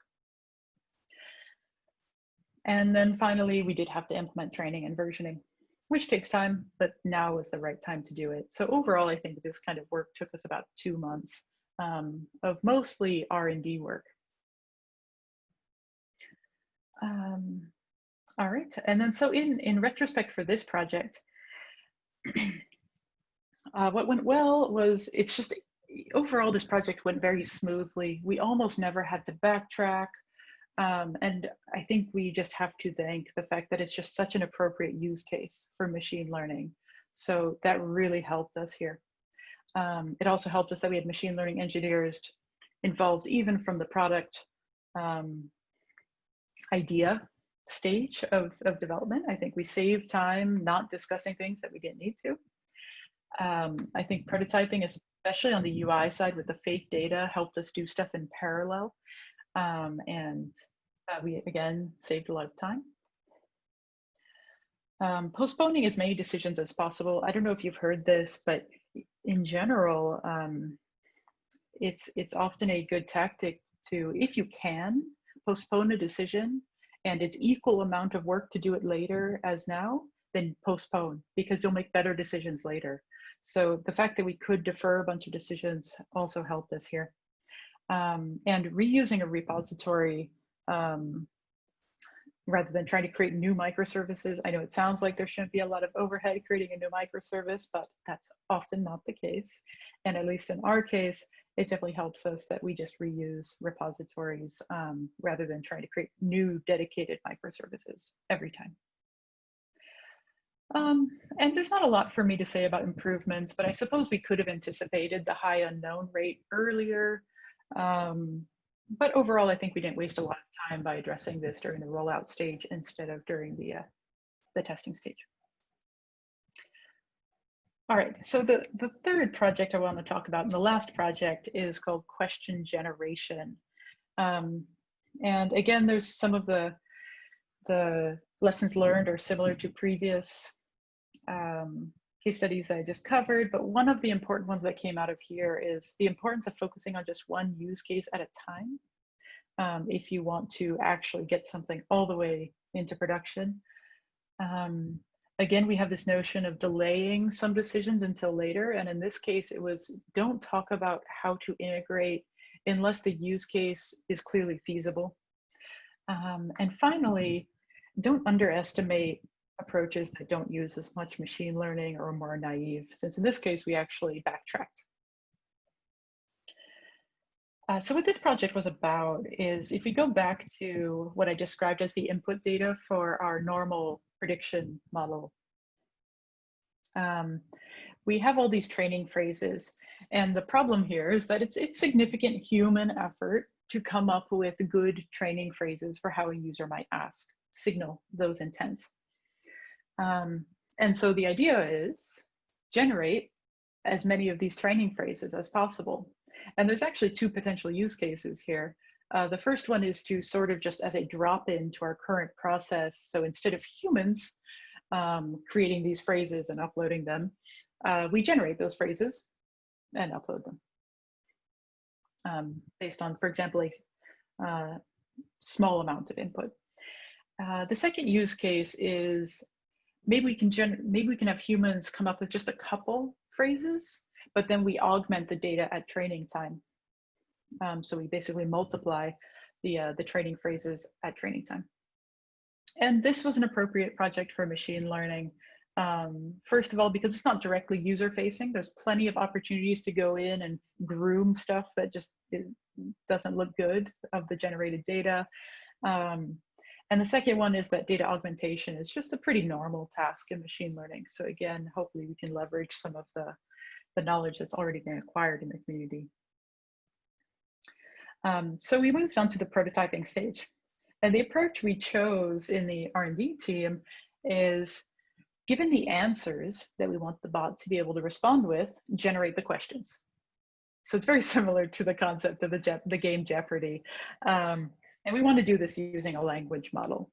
And then finally, we did have to implement training and versioning, which takes time, but now is the right time to do it. So overall, I think this kind of work took us about 2 months of mostly R&D work. All right, and then so in retrospect for this project, what went well was it's just overall this project went very smoothly. We almost never had to backtrack. And I think we just have to thank the fact that it's just such an appropriate use case for machine learning. So that really helped us here. It also helped us that we had machine learning engineers involved even from the product idea stage of development. I think we saved time not discussing things that we didn't need to. I think prototyping, especially on the UI side with the fake data, helped us do stuff in parallel. And we, again, saved a lot of time. Postponing as many decisions as possible. I don't know if you've heard this, but in general, it's often a good tactic to, if you can, postpone a decision and it's equal amount of work to do it later as now, then postpone, because you'll make better decisions later. So the fact that we could defer a bunch of decisions also helped us here. And reusing a repository rather than trying to create new microservices. I know it sounds like there shouldn't be a lot of overhead creating a new microservice, but that's often not the case. And at least in our case, it definitely helps us that we just reuse repositories rather than trying to create new dedicated microservices every time. And there's not a lot for me to say about improvements, but I suppose we could have anticipated the high unknown rate earlier. But overall, I think we didn't waste a lot of time by addressing this during the rollout stage instead of during the testing stage. All right, so the third project I want to talk about, and the last project, is called question generation. And again, there's some of the lessons learned are similar to previous case studies that I just covered, but one of the important ones that came out of here is the importance of focusing on just one use case at a time. If you want to actually get something all the way into production. Again, we have this notion of delaying some decisions until later. And in this case, it was don't talk about how to integrate unless the use case is clearly feasible. And finally, don't underestimate approaches that don't use as much machine learning or are more naive, since in this case, we actually backtracked. So what this project was about is, if we go back to what I described as the input data for our normal prediction model, we have all these training phrases. And the problem here is that it's significant human effort to come up with good training phrases for how a user might signal those intents. And so the idea is generate as many of these training phrases as possible. And there's actually two potential use cases here. The first one is to sort of just as a drop in to our current process. So instead of humans creating these phrases and uploading them, we generate those phrases and upload them based on, for example, a small amount of input. The second use case is maybe we can have humans come up with just a couple phrases, but then we augment the data at training time. So we basically multiply the training phrases at training time. And this was an appropriate project for machine learning. First of all, because it's not directly user facing, there's plenty of opportunities to go in and groom stuff that just doesn't look good of the generated data. And the second one is that data augmentation is just a pretty normal task in machine learning. So again, hopefully we can leverage some of the knowledge that's already been acquired in the community. So we moved on to the prototyping stage. And the approach we chose in the R&D team is, given the answers that we want the bot to be able to respond with, generate the questions. So it's very similar to the concept of the game Jeopardy. And we want to do this using a language model.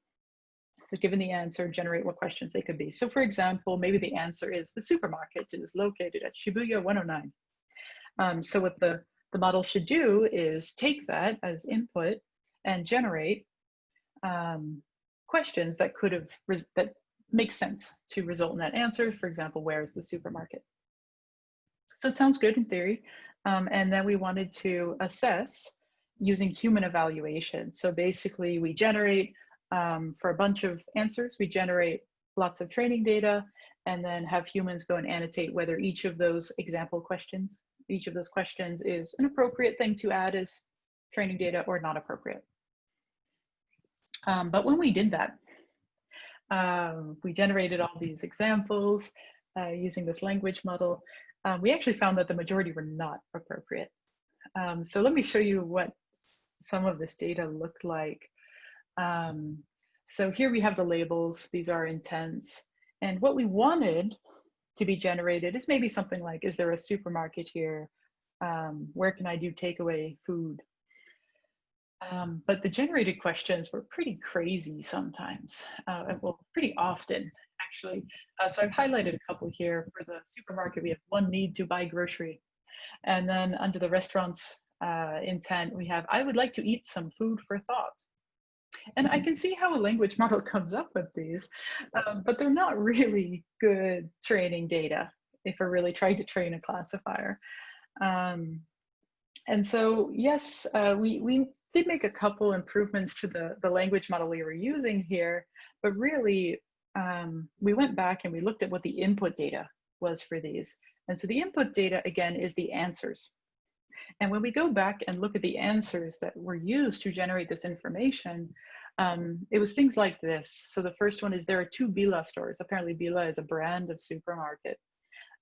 So given the answer, generate what questions they could be. So for example, maybe the answer is the supermarket is located at Shibuya 109. So what the model should do is take that as input and generate questions that that make sense to result in that answer. For example, where is the supermarket? So it sounds good in theory. And then we wanted to assess using human evaluation. So basically we generate, for a bunch of answers, we generate lots of training data and then have humans go and annotate whether each of those example questions, each of those questions is an appropriate thing to add as training data or not appropriate. But when we did that, we generated all these examples using this language model. We actually found that the majority were not appropriate. So let me show you what some of this data looked like. So here we have the labels. These are intents. And what we wanted to be generated is maybe something like, is there a supermarket here? Where can I do takeaway food? But the generated questions were pretty crazy sometimes, well, pretty often, actually. So I've highlighted a couple here. For the supermarket, we have one need to buy grocery. And then under the restaurant's intent, we have, I would like to eat some food for thought. And I can see how a language model comes up with these, but they're not really good training data if we're really trying to train a classifier. And so, yes, we did make a couple improvements to the language model we were using here, but really, we went back and we looked at what the input data was for these. And so the input data, again, is the answers. And when we go back and look at the answers that were used to generate this information, it was things like this. So the first one is, there are 2 Bila stores. Apparently Bila is a brand of supermarket.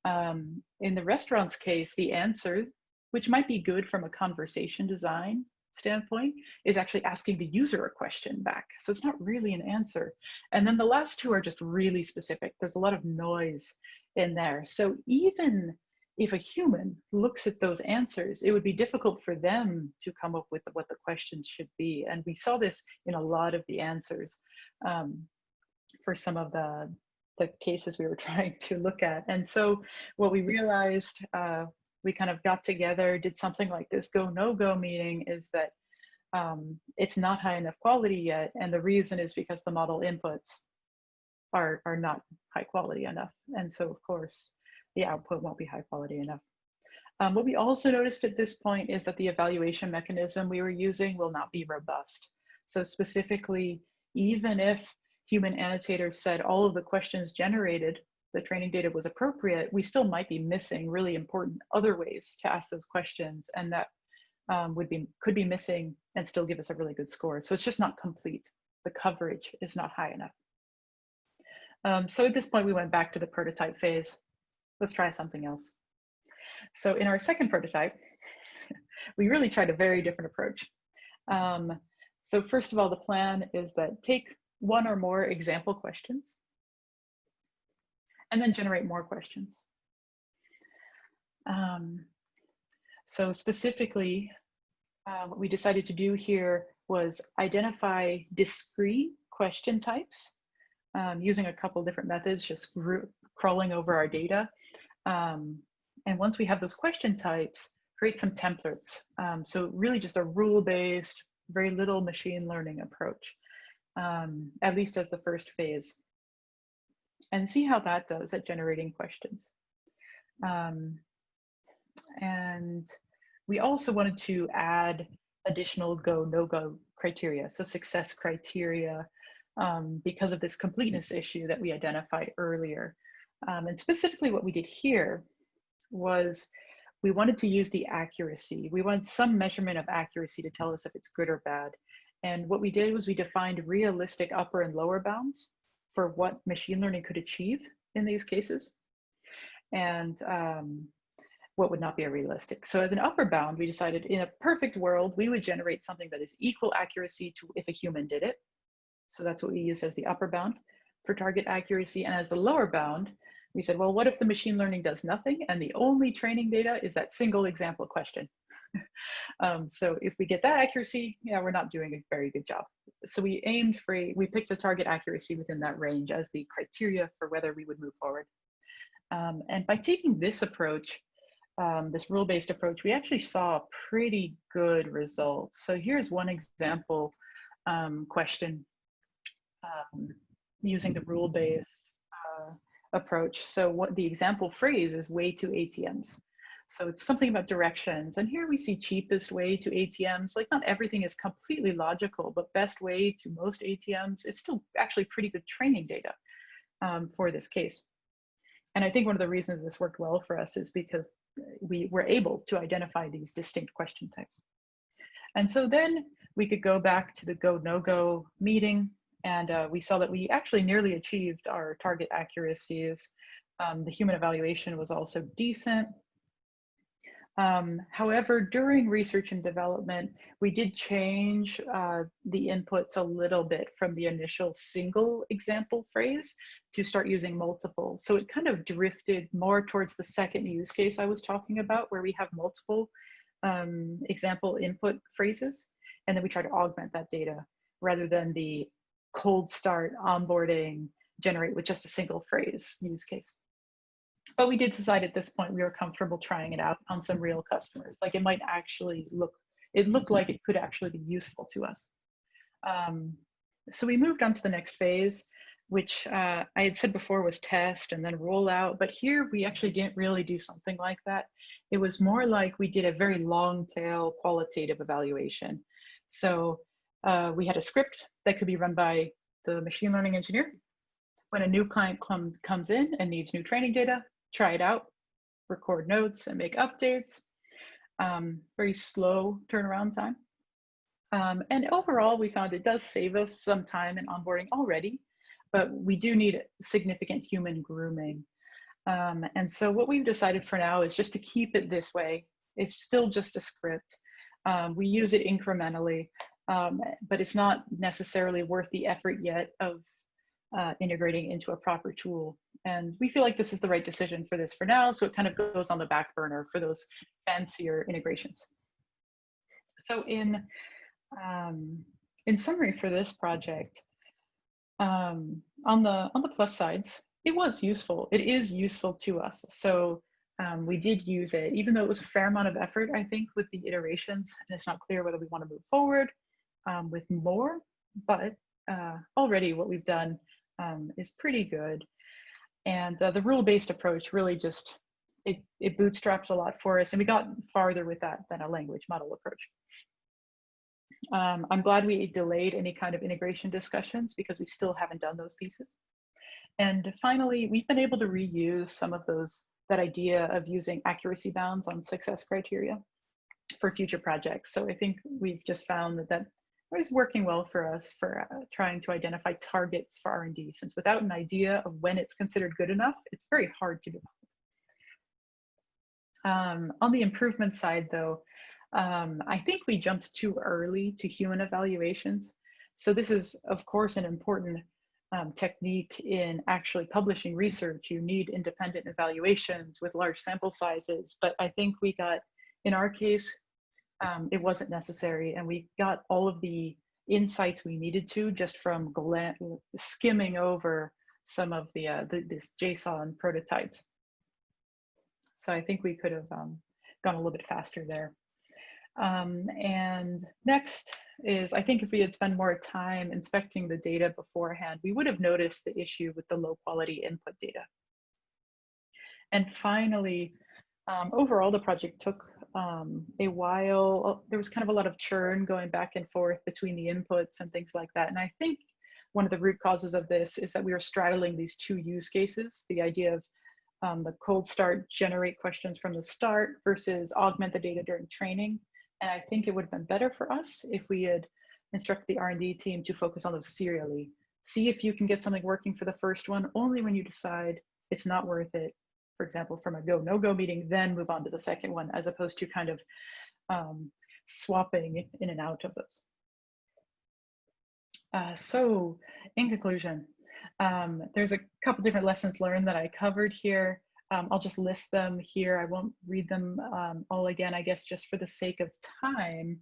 In the restaurant's case, the answer, which might be good from a conversation design standpoint, is actually asking the user a question back. So it's not really an answer. And then the last 2 are just really specific. There's a lot of noise in there. So even if a human looks at those answers, it would be difficult for them to come up with what the questions should be. And we saw this in a lot of the answers for some of the cases we were trying to look at. And so what we realized, we kind of got together, did something like this go, no go meeting, is that it's not high enough quality yet. And the reason is because the model inputs are not high quality enough. And so of course, the output won't be high quality enough. What we also noticed at this point is that the evaluation mechanism we were using will not be robust. So specifically, even if human annotators said all of the questions generated, the training data was appropriate, we still might be missing really important other ways to ask those questions, and that could be missing and still give us a really good score. So it's just not complete. The coverage is not high enough. So at this point, we went back to the prototype phase. Let's try something else. So in our second prototype, we really tried a very different approach. So first of all, the plan is that take 1 or more example questions and then generate more questions. So specifically, what we decided to do here was identify discrete question types using a couple different methods, just crawling over our data. And once we have those question types, create some templates. So really just a rule-based, very little machine learning approach, at least as the first phase, and see how that does at generating questions. And we also wanted to add additional go, no-go criteria, so success criteria, because of this completeness issue that we identified earlier. And specifically what we did here was we wanted to use the accuracy. We wanted some measurement of accuracy to tell us if it's good or bad. And what we did was we defined realistic upper and lower bounds for what machine learning could achieve in these cases, and what would not be a realistic. So as an upper bound, we decided in a perfect world, we would generate something that is equal accuracy to if a human did it. So that's what we used as the upper bound for target accuracy. And as the lower bound, we said, well, what if the machine learning does nothing and the only training data is that single example question? So if we get that accuracy, yeah, we're not doing a very good job. So we picked a target accuracy within that range as the criteria for whether we would move forward. And by taking this approach, this rule-based approach, we actually saw pretty good results. So here's one example question using the rule-based approach. So what the example phrase is way to ATMs. So it's something about directions. And here we see cheapest way to ATMs. Like not everything is completely logical, but best way to most ATMs. It's still actually pretty good training data for this case. And I think one of the reasons this worked well for us is because we were able to identify these distinct question types. And so then we could go back to the go, no-go meeting, and we saw that we actually nearly achieved our target accuracies. The human evaluation was also decent. However, during research and development, we did change the inputs a little bit from the initial single example phrase to start using multiple. So it kind of drifted more towards the second use case I was talking about, where we have multiple example input phrases, and then we try to augment that data rather than the cold start, onboarding, generate with just a single phrase use case. But we did decide at this point we were comfortable trying it out on some real customers. Like it might actually looked like it could actually be useful to us. So we moved on to the next phase, which I had said before was test and then roll out. But here we actually didn't really do something like that. It was more like we did a very long tail qualitative evaluation. So we had a script that could be run by the machine learning engineer. When a new client comes in and needs new training data, try it out, record notes and make updates. Very slow turnaround time. And overall, we found it does save us some time in onboarding already, but we do need significant human grooming. And so what we've decided for now is just to keep it this way. It's still just a script. We use it incrementally, but it's not necessarily worth the effort yet of integrating into a proper tool. And we feel like this is the right decision for this for now, so it kind of goes on the back burner for those fancier integrations. So in summary for this project, on the plus sides, it was useful. It is useful to us. So we did use it, even though it was a fair amount of effort, I think, with the iterations, and it's not clear whether we want to move forward with more, but already what we've done is pretty good. And the rule-based approach really just, it bootstrapped a lot for us, and we got farther with that than a language model approach. I'm glad we delayed any kind of integration discussions because we still haven't done those pieces. And finally, we've been able to reuse some of that idea of using accuracy bounds on success criteria for future projects. So I think we've just found that is working well for us for trying to identify targets for R&D, since without an idea of when it's considered good enough, it's very hard to develop. On the improvement side though, I think we jumped too early to human evaluations. So this is of course an important technique in actually publishing research. You need independent evaluations with large sample sizes. But I think we got, in our case, it wasn't necessary, and we got all of the insights we needed to just from skimming over some of this JSON prototypes. So I think we could have gone a little bit faster there. And next is, I think if we had spent more time inspecting the data beforehand, we would have noticed the issue with the low quality input data. And finally, overall, the project took a while. There was kind of a lot of churn going back and forth between the inputs and things like that. And I think one of the root causes of this is that we were straddling these two use cases, the idea of the cold start, generate questions from the start versus augment the data during training. And I think it would have been better for us if we had instructed the R&D team to focus on those serially. See if you can get something working for the first one, only when you decide it's not worth it, for example, from a go, no-go meeting, then move on to the second one, as opposed to kind of swapping in and out of those. So in conclusion, there's a couple different lessons learned that I covered here. I'll just list them here. I won't read them all again, I guess, just for the sake of time.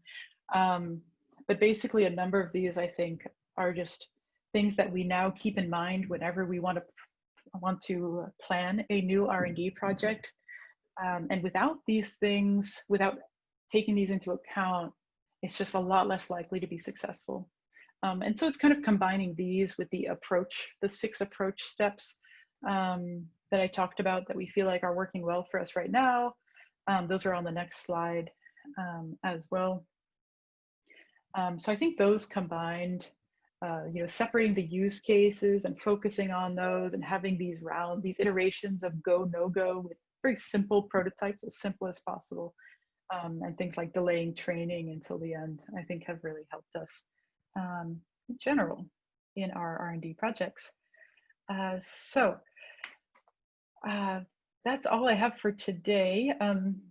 But basically, a number of these, I think, are just things that we now keep in mind whenever we want to plan a new R&D project. And without these things, without taking these into account, it's just a lot less likely to be successful. And so it's kind of combining these with the approach, the 6 approach steps that I talked about that we feel like are working well for us right now. Those are on the next slide as well. So I think those combined, separating the use cases and focusing on those and having these iterations of go, no go with very simple prototypes, as simple as possible, and things like delaying training until the end, I think have really helped us in general in our R&D projects. That's all I have for today.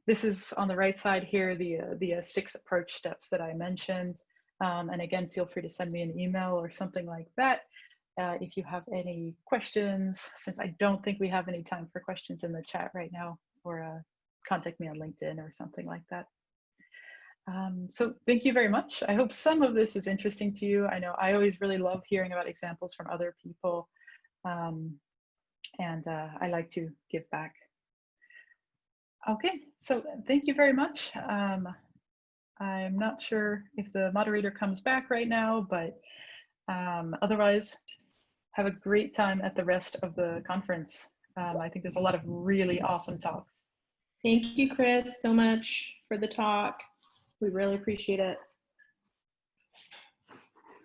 This is on the right side here, the 6 approach steps that I mentioned. And again, feel free to send me an email or something like that if you have any questions, since I don't think we have any time for questions in the chat right now, or contact me on LinkedIn or something like that. So thank you very much. I hope some of this is interesting to you. I know I always really love hearing about examples from other people. And I like to give back. Okay, so thank you very much. I'm not sure if the moderator comes back right now, but otherwise, have a great time at the rest of the conference. I think there's a lot of really awesome talks. Thank you, Chris, so much for the talk. We really appreciate it.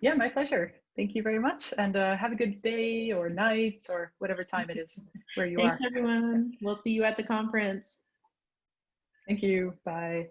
Yeah, my pleasure. Thank you very much, and have a good day or night or whatever time it is where you are. Thanks, everyone. We'll see you at the conference. Thank you. Bye.